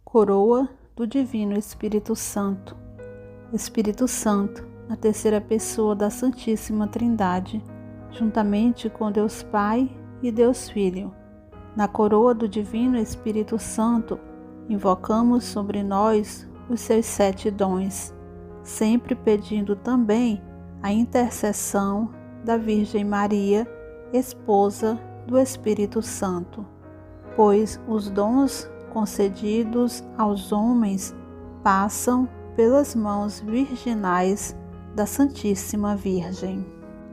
Coroa do Divino Espírito Santo. Espírito Santo, a terceira pessoa da Santíssima Trindade, juntamente com Deus Pai e Deus Filho. Na coroa do Divino Espírito Santo, invocamos sobre nós os seus 7 dons, sempre pedindo também a intercessão da Virgem Maria, esposa do Espírito Santo, pois os dons concedidos aos homens passam pelas mãos virginais da Santíssima Virgem.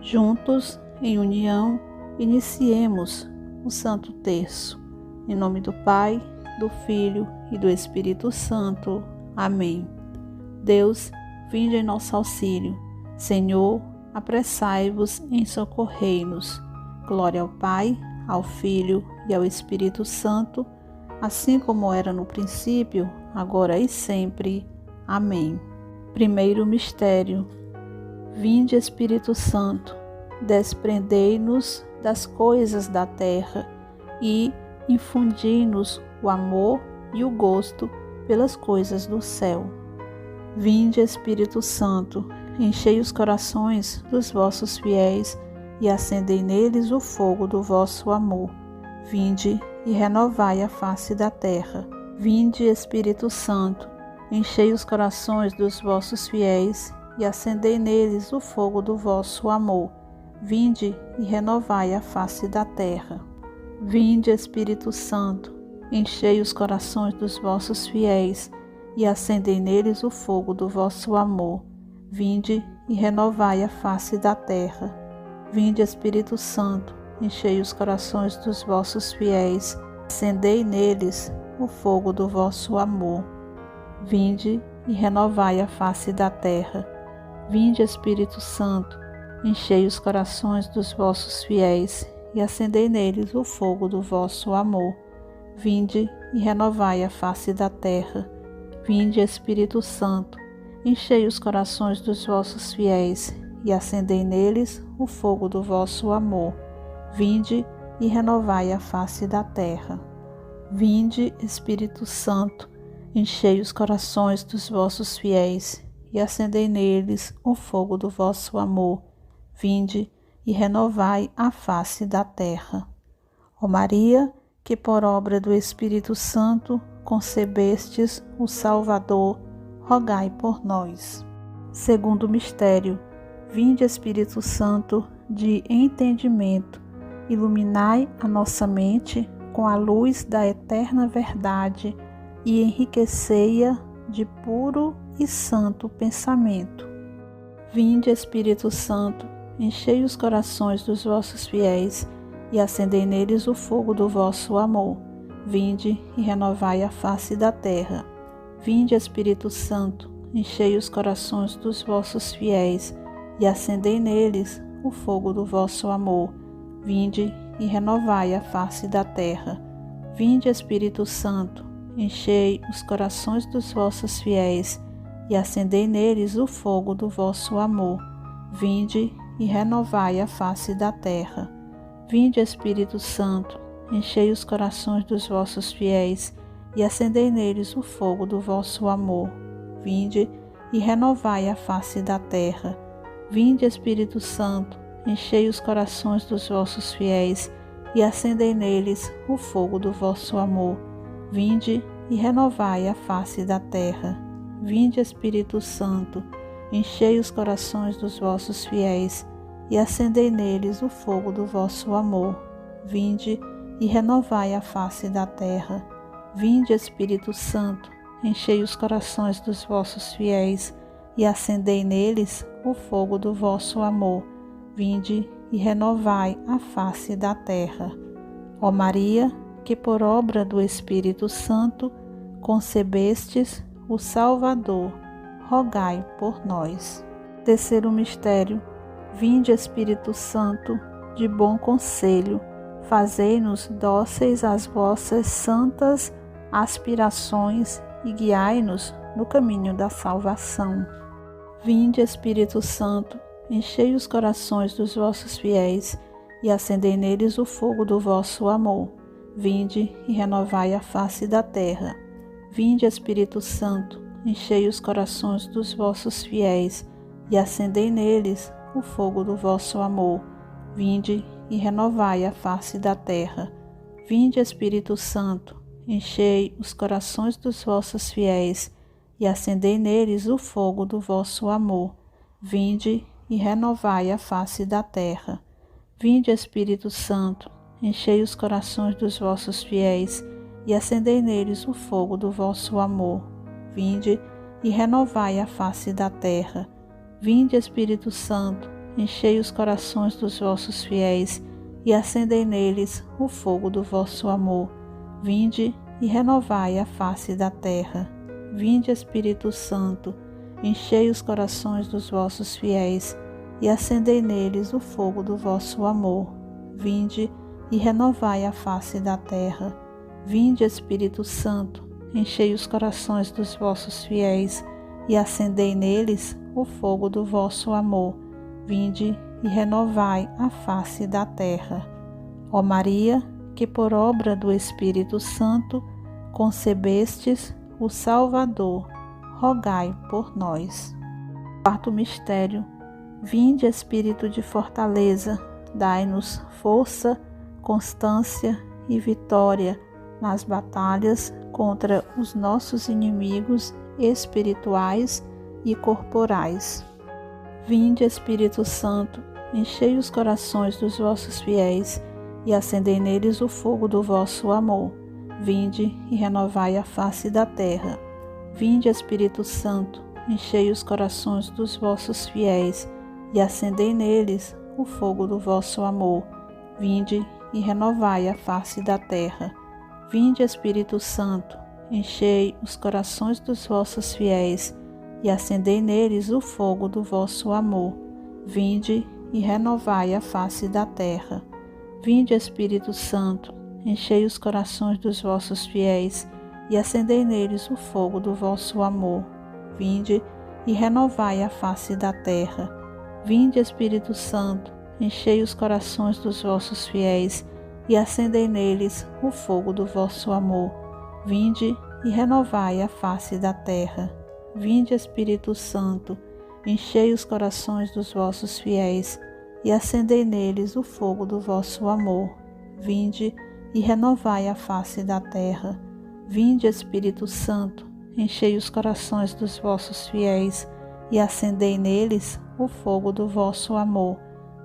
Juntos, em união, iniciemos o Santo Terço. Em nome do Pai, do Filho e do Espírito Santo. Amém. Deus, vinde em nosso auxílio. Senhor, apressai-vos em socorrei-nos. Glória ao Pai, ao Filho e ao Espírito Santo, assim como era no princípio, agora e sempre. Amém. Primeiro mistério. Vinde, Espírito Santo, desprendei-nos das coisas da terra e infundi-nos o amor e o gosto pelas coisas do céu. Vinde, Espírito Santo, enchei os corações dos vossos fiéis e acendei neles o fogo do vosso amor. Vinde e renovai a face da terra. Vinde, Espírito Santo, enchei os corações dos vossos fiéis e acendei neles o fogo do vosso amor. Vinde e renovai a face da terra. Vinde, Espírito Santo, enchei os corações dos vossos fiéis e acendei neles o fogo do vosso amor. Vinde e renovai a face da terra. Vinde, Espírito Santo, enchei os corações dos vossos fiéis, acendei neles o fogo do vosso amor. Vinde e renovai a face da terra. Vinde, Espírito Santo, enchei os corações dos vossos fiéis e acendei neles o fogo do vosso amor. Vinde e renovai a face da terra. Vinde, Espírito Santo, enchei os corações dos vossos fiéis e acendei neles o fogo do vosso amor. Vinde e renovai a face da terra. Vinde, Espírito Santo, enchei os corações dos vossos fiéis e acendei neles o fogo do vosso amor. Vinde e renovai a face da terra. Ó Maria, que por obra do Espírito Santo concebestes o Salvador, rogai por nós. Segundo mistério. Vinde, Espírito Santo, de entendimento, iluminai a nossa mente com a luz da eterna verdade e enriquecei-a de puro e santo pensamento. Vinde, Espírito Santo, enchei os corações dos vossos fiéis e acendei neles o fogo do vosso amor. Vinde e renovai a face da terra. Vinde, Espírito Santo, enchei os corações dos vossos fiéis e acendei neles o fogo do vosso amor. Vinde e renovai a face da terra. Vinde, Espírito Santo, enchei os corações dos vossos fiéis e acendei neles o fogo do vosso amor. Vinde e renovai a face da terra. Vinde, Espírito Santo, enchei os corações dos vossos fiéis e acendei neles o fogo do vosso amor. Vinde e renovai a face da terra. Vinde, Espírito Santo, enchei os corações dos vossos fiéis e acendei neles o fogo do vosso amor. Vinde e renovai a face da terra. Vinde, Espírito Santo, enchei os corações dos vossos fiéis e acendei neles o fogo do vosso amor. Vinde e renovai a face da terra. Vinde, Espírito Santo, enchei os corações dos vossos fiéis e acendei neles o fogo do vosso amor. Vinde e renovai a face da terra. Ó Maria, que por obra do Espírito Santo concebestes o Salvador, rogai por nós. Terceiro mistério. Vinde, Espírito Santo, de bom conselho, fazei-nos dóceis às vossas santas aspirações e guiai-nos no caminho da salvação. Vinde, Espírito Santo, enchei os corações dos vossos fiéis e acendei neles o fogo do vosso amor. Vinde e renovai a face da terra. Vinde, Espírito Santo, enchei os corações dos vossos fiéis e acendei neles o fogo do vosso amor. Vinde e renovai a face da terra. Vinde, Espírito Santo, enchei os corações dos vossos fiéis e acendei neles o fogo do vosso amor. Vinde e renovai a face da terra. Vinde, Espírito Santo, enchei os corações dos vossos fiéis e acendei neles o fogo do vosso amor. Vinde e renovai a face da terra. Vinde, Espírito Santo, enchei os corações dos vossos fiéis e acendei neles o fogo do vosso amor. Vinde e renovai a face da terra. Vinde, Espírito Santo, enchei os corações dos vossos fiéis e acendei neles o fogo do vosso amor. Vinde e renovai a face da terra. Vinde, Espírito Santo, enchei os corações dos vossos fiéis e acendei neles o fogo do vosso amor. Vinde e renovai a face da terra. Ó Maria, que por obra do Espírito Santo concebestes o Salvador, rogai por nós. Quarto mistério. Vinde, Espírito de fortaleza, dai-nos força, constância e vitória nas batalhas contra os nossos inimigos espirituais e corporais. Vinde, Espírito Santo, enchei os corações dos vossos fiéis e acendei neles o fogo do vosso amor. Vinde e renovai a face da terra. Vinde, Espírito Santo, enchei os corações dos vossos fiéis e acendei neles o fogo do vosso amor. Vinde e renovai a face da terra. Vinde, Espírito Santo, enchei os corações dos vossos fiéis e acendei neles o fogo do vosso amor. Vinde e renovai a face da terra. Vinde, Espírito Santo, enchei os corações dos vossos fiéis e acendei neles o fogo do vosso amor. Vinde e renovai a face da terra. Vinde, Espírito Santo, enchei os corações dos vossos fiéis e acendei neles o fogo do vosso amor. Vinde e renovai a face da terra. Vinde, Espírito Santo, enchei os corações dos vossos fiéis e acendei neles o fogo do vosso amor. Vinde e renovai a face da terra. Vinde, Espírito Santo, enchei os corações dos vossos fiéis e acendei neles o fogo do vosso amor.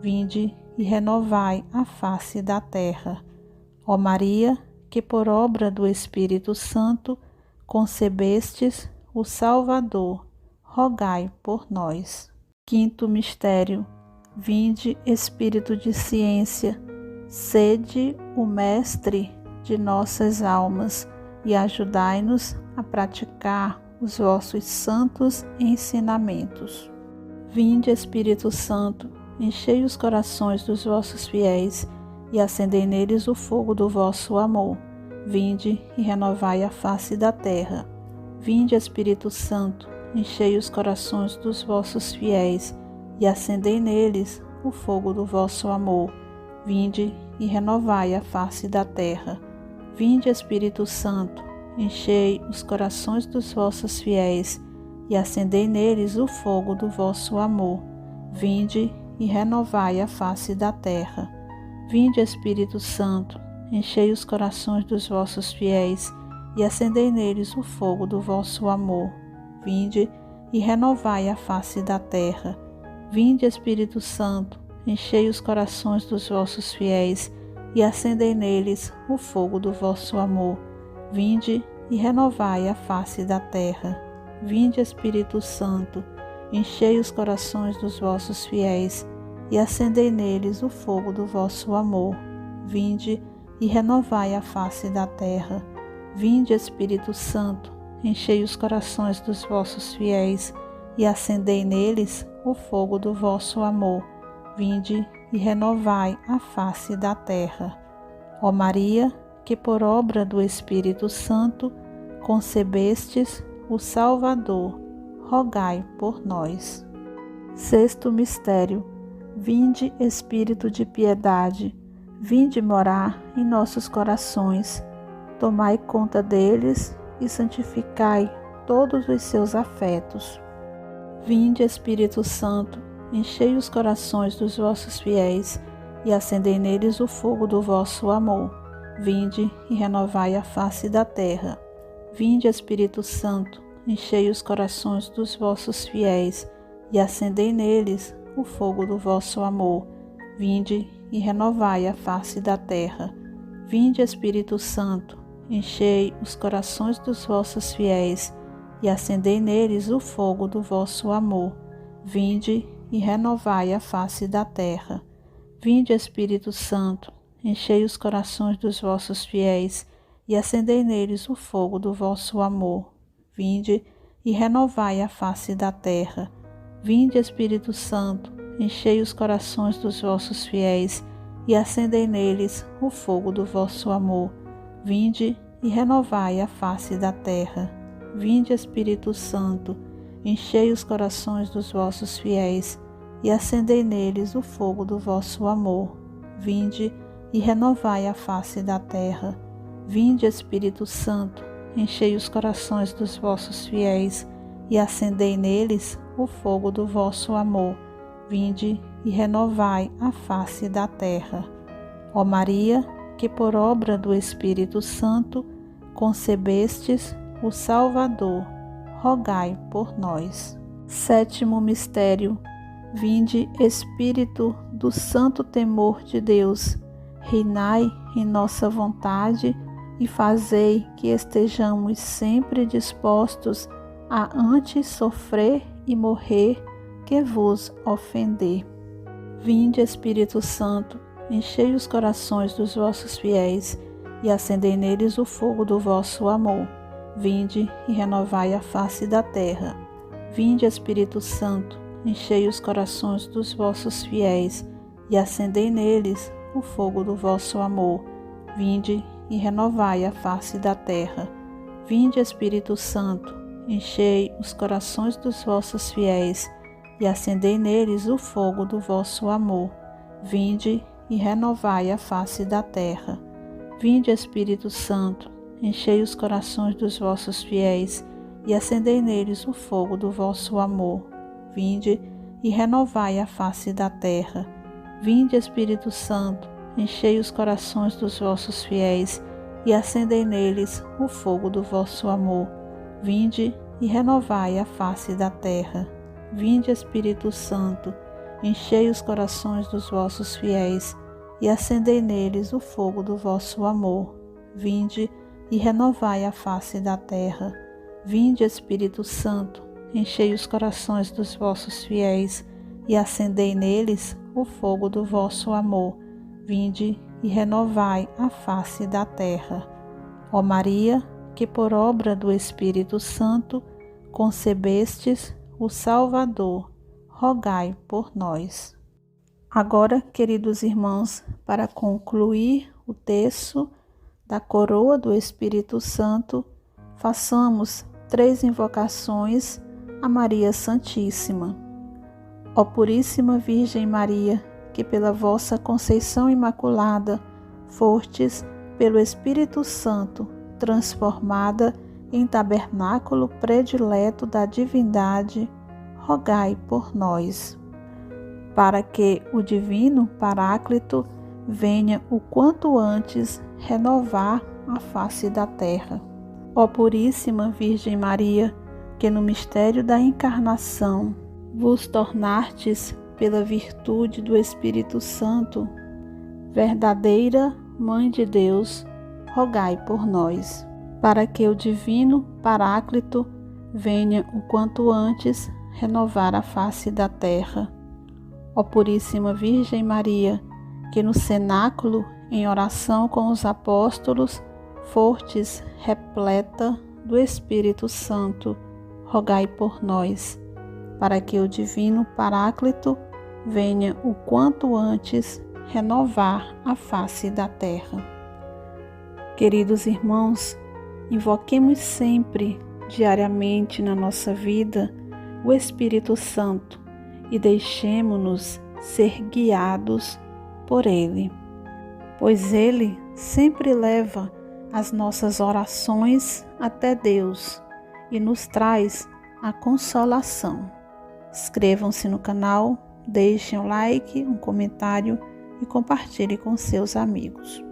Vinde e renovai a face da terra. Ó Maria, que por obra do Espírito Santo concebestes o Salvador, rogai por nós. Quinto mistério. Vinde, Espírito de ciência, sede o mestre de nossas almas e ajudai-nos a praticar os vossos santos ensinamentos. Vinde, Espírito Santo, enchei os corações dos vossos fiéis e acendei neles o fogo do vosso amor. Vinde e renovai a face da terra. Vinde, Espírito Santo, enchei os corações dos vossos fiéis e acendei neles o fogo do vosso amor. Vinde e renovai a face da terra. Vinde, Espírito Santo, enchei os corações dos vossos fiéis e acendei neles o fogo do vosso amor. Vinde e renovai a face da terra. Vinde, Espírito Santo, enchei os corações dos vossos fiéis e acendei neles o fogo do vosso amor. Vinde e renovai a face da terra. Vinde, Espírito Santo, enchei os corações dos vossos fiéis e acendei neles o fogo do vosso amor. Vinde e renovai a face da terra. Vinde, Espírito Santo, enchei os corações dos vossos fiéis e acendei neles o fogo do vosso amor. Vinde e renovai a face da terra. Vinde, Espírito Santo, enchei os corações dos vossos fiéis e acendei neles o fogo do vosso amor. Vinde e renovai a face da terra. Ó Maria, que por obra do Espírito Santo concebestes o Salvador, rogai por nós. Sexto mistério. Vinde, Espírito de piedade, vinde morar em nossos corações, tomai conta deles e santificai todos os seus afetos. Vinde, Espírito Santo, enchei os corações dos vossos fiéis e acendei neles o fogo do vosso amor. Vinde e renovai a face da terra. Vinde, Espírito Santo, enchei os corações dos vossos fiéis e acendei neles o fogo do vosso amor. Vinde e renovai a face da terra. Vinde, Espírito Santo, enchei os corações dos vossos fiéis e acendei neles o fogo do vosso amor. Vinde e renovai a face da terra. Vinde, Espírito Santo, enchei os corações dos vossos fiéis e acendei neles o fogo do vosso amor. Vinde e renovai a face da terra. Vinde, Espírito Santo, enchei os corações dos vossos fiéis e acendei neles o fogo do vosso amor. Vinde e renovai a face da terra. Vinde, Espírito Santo, enchei os corações dos vossos fiéis e acendei neles o fogo do vosso amor. Vinde e renovai a face da terra. Vinde, Espírito Santo, enchei os corações dos vossos fiéis e acendei neles o fogo do vosso amor. Vinde e renovai a face da terra. Ó Maria, que por obra do Espírito Santo concebestes o Salvador, rogai por nós. Sétimo mistério. Vinde, Espírito do santo temor de Deus, reinai em nossa vontade e fazei que estejamos sempre dispostos a antes sofrer e morrer que vos ofender. Vinde, Espírito Santo, enchei os corações dos vossos fiéis e acendei neles o fogo do vosso amor. Vinde e renovai a face da terra. Vinde, Espírito Santo, enchei os corações dos vossos fiéis e acendei neles o fogo do vosso amor. Vinde e renovai a face da terra. Vinde, Espírito Santo, enchei os corações dos vossos fiéis e acendei neles o fogo do vosso amor. Vinde e renovai a face da terra. Vinde, Espírito Santo, enchei os corações dos vossos fiéis e acendei neles o fogo do vosso amor. Vinde e renovai a face da terra. Vinde, Espírito Santo, enchei os corações dos vossos fiéis e acendei neles o fogo do vosso amor. Vinde e renovai a face da terra. Vinde, Espírito Santo, enchei os corações dos vossos fiéis e acendei neles o fogo do vosso amor. Vinde e renovai a face da terra. Vinde, Espírito Santo, enchei os corações dos vossos fiéis e acendei neles o fogo do vosso amor. Vinde e renovai a face da terra. Ó Maria, que por obra do Espírito Santo concebestes o Salvador, rogai por nós. Agora, queridos irmãos, para concluir o texto da coroa do Espírito Santo, façamos 3 invocações a Maria Santíssima. Ó Puríssima Virgem Maria, que pela vossa conceição imaculada fostes pelo Espírito Santo transformada em tabernáculo predileto da divindade, rogai por nós. Para que o divino Paráclito venha o quanto antes renovar a face da terra. Ó Puríssima Virgem Maria, que no mistério da encarnação vos tornastes pela virtude do Espírito Santo, verdadeira Mãe de Deus, rogai por nós. Para que o divino Paráclito venha o quanto antes renovar a face da terra. Ó Puríssima Virgem Maria, que no cenáculo, em oração com os apóstolos, fostes repleta do Espírito Santo, rogai por nós, para que o divino Paráclito venha o quanto antes renovar a face da terra. Queridos irmãos, invoquemos sempre, diariamente na nossa vida, o Espírito Santo e deixemo-nos ser guiados por Ele, pois Ele sempre leva as nossas orações até Deus e nos traz a consolação. Inscrevam-se no canal, deixem um like, um comentário e compartilhe com seus amigos.